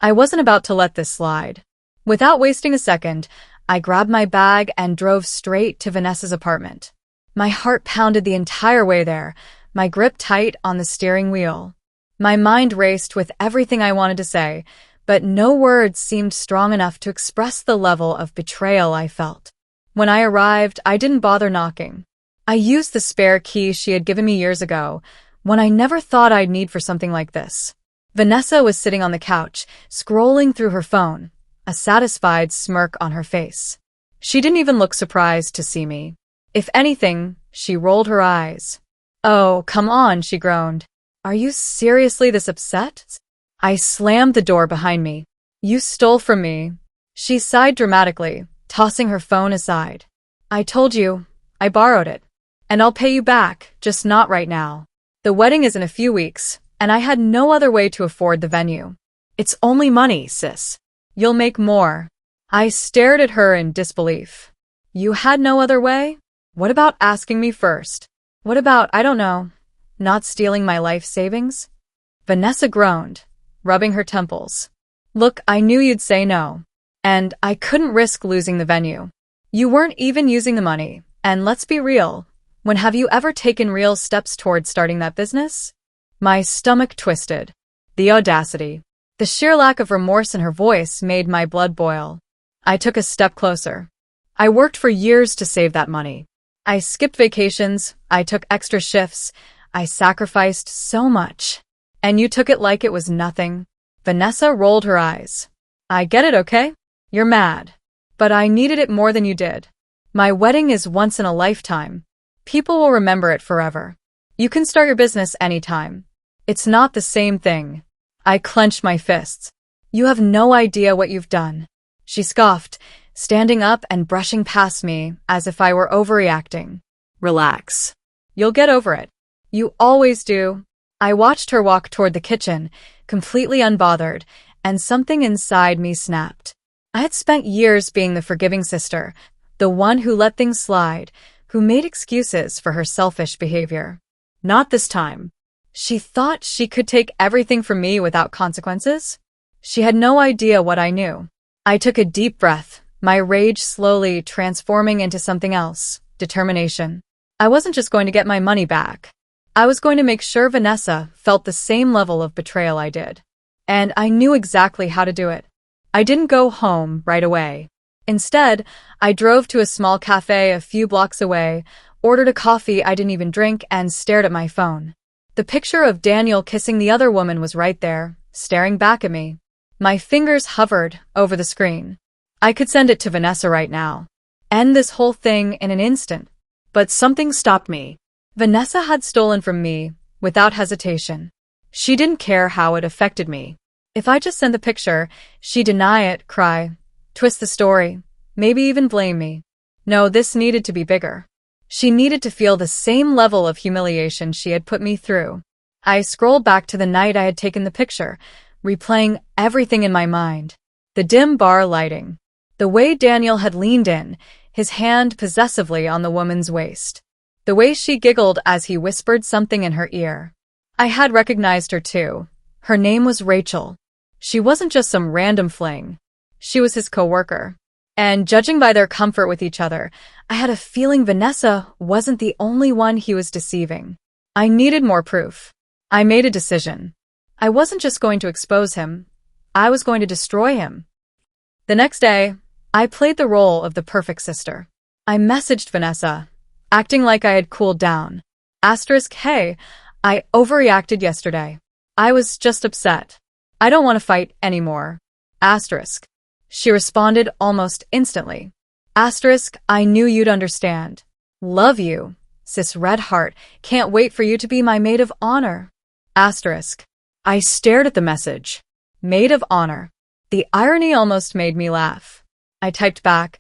I wasn't about to let this slide. Without wasting a second, I grabbed my bag and drove straight to Vanessa's apartment. My heart pounded the entire way there, my grip tight on the steering wheel. My mind raced with everything I wanted to say, but no words seemed strong enough to express the level of betrayal I felt. When I arrived, I didn't bother knocking. I used the spare key she had given me years ago, one I never thought I'd need for something like this. Vanessa was sitting on the couch, scrolling through her phone, a satisfied smirk on her face. She didn't even look surprised to see me. If anything, she rolled her eyes. "Oh, come on," she groaned. "Are you seriously this upset?" I slammed the door behind me. "You stole from me." She sighed dramatically, tossing her phone aside. "I told you, I borrowed it. And I'll pay you back, just not right now. The wedding is in a few weeks, and I had no other way to afford the venue." "It's only money, sis. You'll make more." I stared at her in disbelief. "You had no other way? What about asking me first? What about, I don't know, not stealing my life savings?" Vanessa groaned, rubbing her temples. "Look, I knew you'd say no. And I couldn't risk losing the venue. You weren't even using the money, and let's be real, when have you ever taken real steps toward starting that business?" My stomach twisted. The audacity. The sheer lack of remorse in her voice made my blood boil. I took a step closer. "I worked for years to save that money. I skipped vacations, I took extra shifts, I sacrificed so much. And you took it like it was nothing." Vanessa rolled her eyes. "I get it, okay? You're mad. But I needed it more than you did. My wedding is once in a lifetime. People will remember it forever. You can start your business anytime. It's not the same thing." I clenched my fists. "You have no idea what you've done." She scoffed, standing up and brushing past me as if I were overreacting. "Relax. You'll get over it. You always do." I watched her walk toward the kitchen, completely unbothered, and something inside me snapped. I had spent years being the forgiving sister, the one who let things slide, who made excuses for her selfish behavior. Not this time. She thought she could take everything from me without consequences? She had no idea what I knew. I took a deep breath, my rage slowly transforming into something else, determination. I wasn't just going to get my money back. I was going to make sure Vanessa felt the same level of betrayal I did. And I knew exactly how to do it. I didn't go home right away. Instead, I drove to a small cafe a few blocks away, ordered a coffee I didn't even drink, and stared at my phone. The picture of Daniel kissing the other woman was right there, staring back at me. My fingers hovered over the screen. I could send it to Vanessa right now. End this whole thing in an instant. But something stopped me. Vanessa had stolen from me, without hesitation. She didn't care how it affected me. If I just send the picture, she'd deny it, cry, twist the story, maybe even blame me. No, this needed to be bigger. She needed to feel the same level of humiliation she had put me through. I scrolled back to the night I had taken the picture, replaying everything in my mind. The dim bar lighting. The way Daniel had leaned in, his hand possessively on the woman's waist. The way she giggled as he whispered something in her ear. I had recognized her too. Her name was Rachel. She wasn't just some random fling. She was his coworker. And judging by their comfort with each other, I had a feeling Vanessa wasn't the only one he was deceiving. I needed more proof. I made a decision. I wasn't just going to expose him. I was going to destroy him. The next day, I played the role of the perfect sister. I messaged Vanessa, acting like I had cooled down. Hey, I overreacted yesterday. I was just upset. I don't want to fight anymore. She responded almost instantly. I knew you'd understand. Love you, sis red heart. Can't wait for you to be my maid of honor. I stared at the message. Maid of honor. The irony almost made me laugh. I typed back,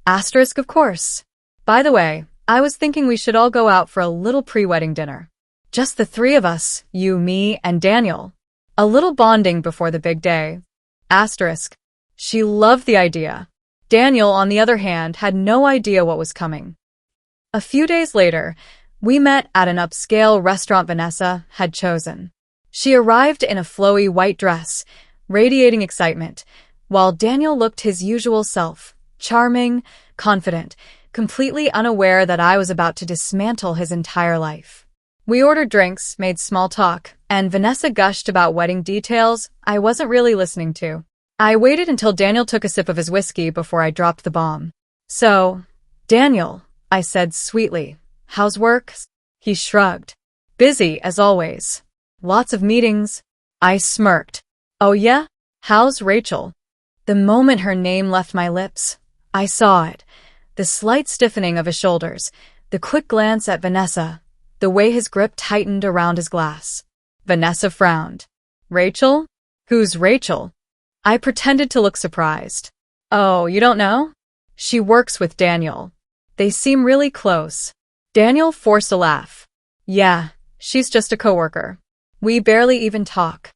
of course. By the way, I was thinking we should all go out for a little pre-wedding dinner. Just the three of us, you, me, and Daniel. A little bonding before the big day. She loved the idea. Daniel, on the other hand, had no idea what was coming. A few days later, we met at an upscale restaurant Vanessa had chosen. She arrived in a flowy white dress, radiating excitement, while Daniel looked his usual self, charming, confident, completely unaware that I was about to dismantle his entire life. We ordered drinks, made small talk, and Vanessa gushed about wedding details I wasn't really listening to. I waited until Daniel took a sip of his whiskey before I dropped the bomb. "So, Daniel," I said sweetly, "how's work?" He shrugged. "Busy, as always. Lots of meetings." I smirked. "Oh yeah? How's Rachel?" The moment her name left my lips, I saw it. The slight stiffening of his shoulders, the quick glance at Vanessa, the way his grip tightened around his glass. Vanessa frowned. "Rachel? Who's Rachel?" I pretended to look surprised. "Oh, you don't know? She works with Daniel. They seem really close." Daniel forced a laugh. "Yeah, she's just a coworker. We barely even talk."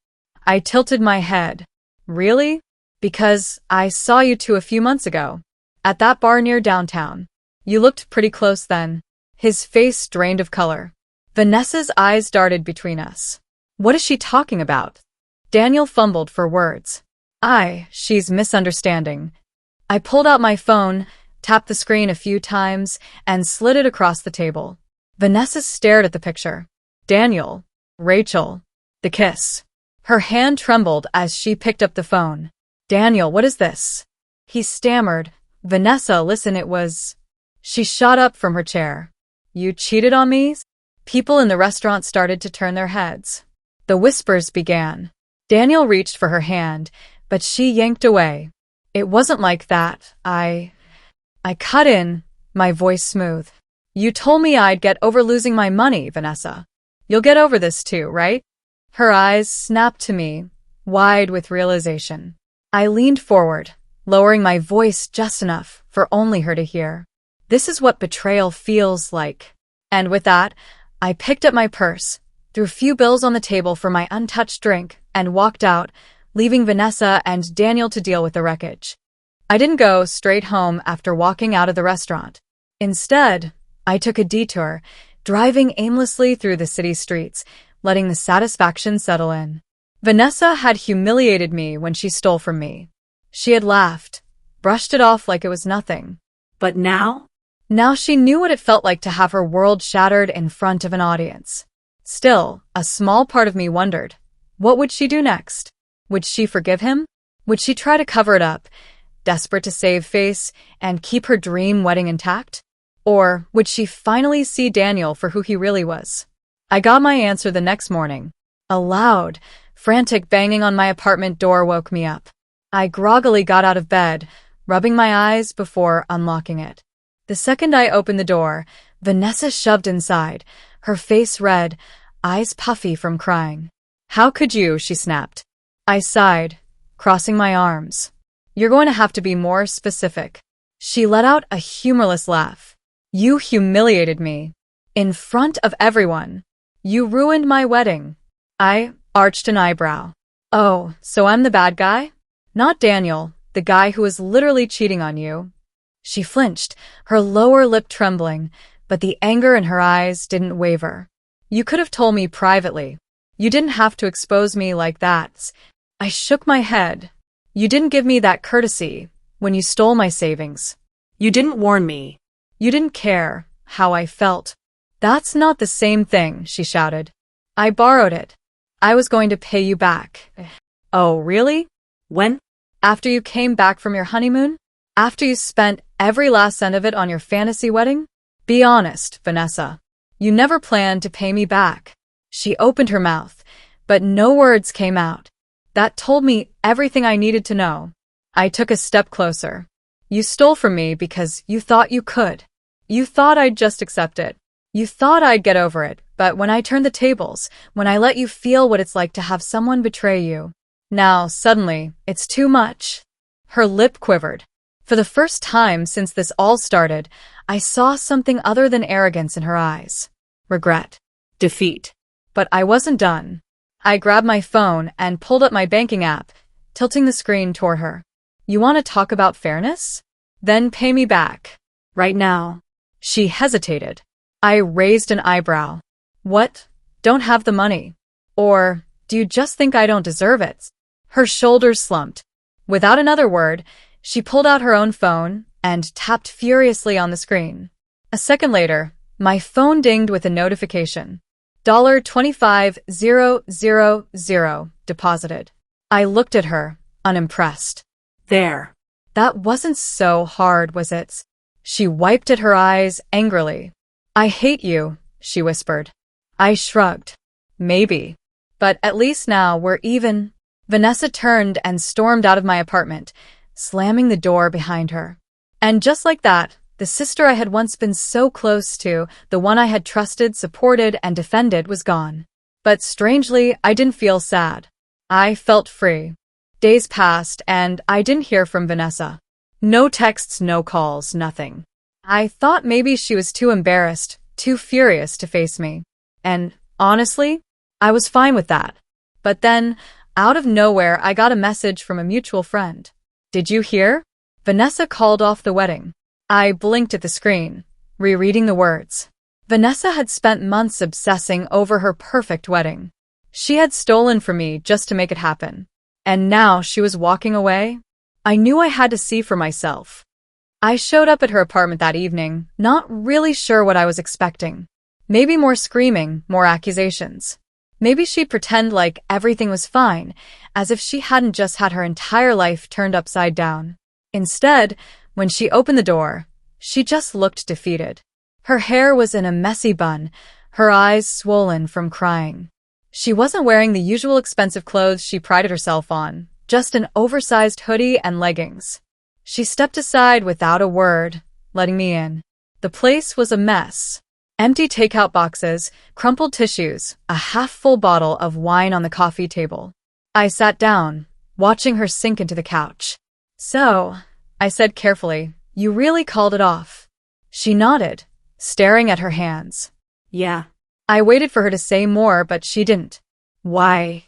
I tilted my head. "Really? Because I saw you two a few months ago. At that bar near downtown. You looked pretty close then." His face drained of color. Vanessa's eyes darted between us. "What is she talking about?" Daniel fumbled for words. She's misunderstanding." I pulled out my phone, tapped the screen a few times, and slid it across the table. Vanessa stared at the picture. "Daniel. Rachel. The kiss." Her hand trembled as she picked up the phone. "Daniel, what is this?" He stammered. "Vanessa, listen, it was..." She shot up from her chair. "You cheated on me?" People in the restaurant started to turn their heads. The whispers began. Daniel reached for her hand, but she yanked away. "It wasn't like that. I cut in, my voice smooth. "You told me I'd get over losing my money, Vanessa. You'll get over this too, right?" Her eyes snapped to me, wide with realization. I leaned forward, lowering my voice just enough for only her to hear. "This is what betrayal feels like." And with that, I picked up my purse, threw a few bills on the table for my untouched drink, and walked out, leaving Vanessa and Daniel to deal with the wreckage. I didn't go straight home after walking out of the restaurant. Instead, I took a detour, driving aimlessly through the city streets, letting the satisfaction settle in. Vanessa had humiliated me when she stole from me. She had laughed, brushed it off like it was nothing. But now? Now she knew what it felt like to have her world shattered in front of an audience. Still, a small part of me wondered, what would she do next? Would she forgive him? Would she try to cover it up, desperate to save face and keep her dream wedding intact? Or would she finally see Daniel for who he really was? I got my answer the next morning. A loud, frantic banging on my apartment door woke me up. I groggily got out of bed, rubbing my eyes before unlocking it. The second I opened the door, Vanessa shoved inside, her face red, eyes puffy from crying. "How could you?" she snapped. I sighed, crossing my arms. "You're going to have to be more specific." She let out a humorless laugh. "You humiliated me. In front of everyone. You ruined my wedding." I arched an eyebrow. "Oh, so I'm the bad guy? Not Daniel, the guy who was literally cheating on you?" She flinched, her lower lip trembling, but the anger in her eyes didn't waver. "You could have told me privately. You didn't have to expose me like that." I shook my head. "You didn't give me that courtesy when you stole my savings. You didn't warn me. You didn't care how I felt." "That's not the same thing," she shouted. "I borrowed it. I was going to pay you back." "Oh, really? When?" "After you came back from your honeymoon? After you spent every last cent of it on your fantasy wedding? Be honest, Vanessa. You never planned to pay me back." She opened her mouth, but no words came out. That told me everything I needed to know. I took a step closer. "You stole from me because you thought you could. You thought I'd just accept it. You thought I'd get over it, but when I turned the tables, when I let you feel what it's like to have someone betray you, now, suddenly, it's too much." Her lip quivered. For the first time since this all started, I saw something other than arrogance in her eyes. Regret. Defeat. But I wasn't done. I grabbed my phone and pulled up my banking app, tilting the screen toward her. "You want to talk about fairness? Then pay me back. Right now." She hesitated. I raised an eyebrow. "What? Don't have the money? Or do you just think I don't deserve it?" Her shoulders slumped. Without another word, she pulled out her own phone and tapped furiously on the screen. A second later, my phone dinged with a notification. $25,000 deposited. I looked at her, unimpressed. There. That wasn't so hard, was it? She wiped at her eyes angrily. I hate you, she whispered. I shrugged. Maybe. But at least now we're even. Vanessa turned and stormed out of my apartment, slamming the door behind her. And just like that, the sister I had once been so close to, the one I had trusted, supported, and defended, was gone. But strangely, I didn't feel sad. I felt free. Days passed, and I didn't hear from Vanessa. No texts, no calls, nothing. I thought maybe she was too embarrassed, too furious to face me. And honestly, I was fine with that. But then, out of nowhere, I got a message from a mutual friend. Did you hear? Vanessa called off the wedding. I blinked at the screen, rereading the words. Vanessa had spent months obsessing over her perfect wedding. She had stolen from me just to make it happen. And now she was walking away? I knew I had to see for myself. I showed up at her apartment that evening, not really sure what I was expecting. Maybe more screaming, more accusations. Maybe she'd pretend like everything was fine, as if she hadn't just had her entire life turned upside down. Instead, when she opened the door, she just looked defeated. Her hair was in a messy bun, her eyes swollen from crying. She wasn't wearing the usual expensive clothes she prided herself on, just an oversized hoodie and leggings. She stepped aside without a word, letting me in. The place was a mess. Empty takeout boxes, crumpled tissues, a half-full bottle of wine on the coffee table. I sat down, watching her sink into the couch. So, I said carefully, you really called it off. She nodded, staring at her hands. Yeah. I waited for her to say more, but she didn't. Why?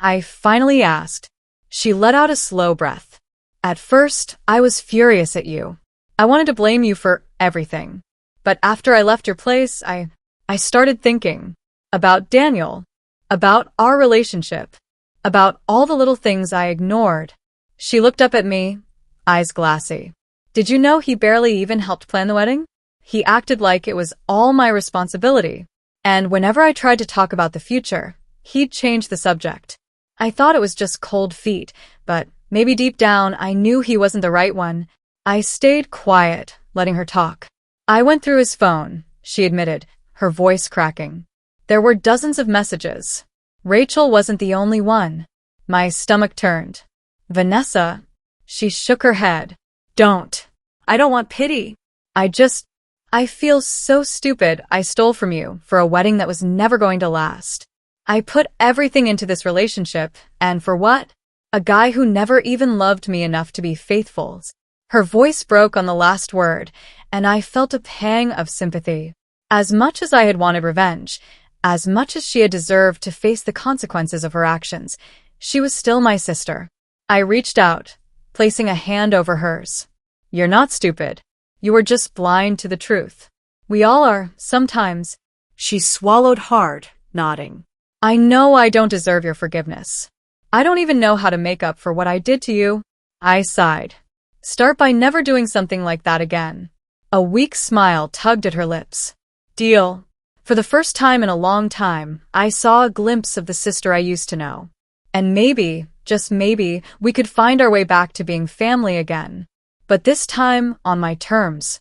I finally asked. She let out a slow breath. At first, I was furious at you. I wanted to blame you for everything. But after I left your place, I started thinking about Daniel, about our relationship, about all the little things I ignored. She looked up at me, eyes glassy. Did you know he barely even helped plan the wedding? He acted like it was all my responsibility. And whenever I tried to talk about the future, he'd change the subject. I thought it was just cold feet, but maybe deep down I knew he wasn't the right one. I stayed quiet, letting her talk. I went through his phone, she admitted, her voice cracking. There were dozens of messages. Rachel wasn't the only one. My stomach turned. Vanessa? She shook her head. Don't. I don't want pity. I feel so stupid I stole from you for a wedding that was never going to last. I put everything into this relationship, and for what? A guy who never even loved me enough to be faithful. Her voice broke on the last word, and I felt a pang of sympathy. As much as I had wanted revenge, as much as she had deserved to face the consequences of her actions, she was still my sister. I reached out, placing a hand over hers. You're not stupid. You were just blind to the truth. We all are, sometimes. She swallowed hard, nodding. I know I don't deserve your forgiveness. I don't even know how to make up for what I did to you. I sighed. Start by never doing something like that again. A weak smile tugged at her lips. Deal. For the first time in a long time, I saw a glimpse of the sister I used to know. And maybe, just maybe, we could find our way back to being family again. But this time, on my terms.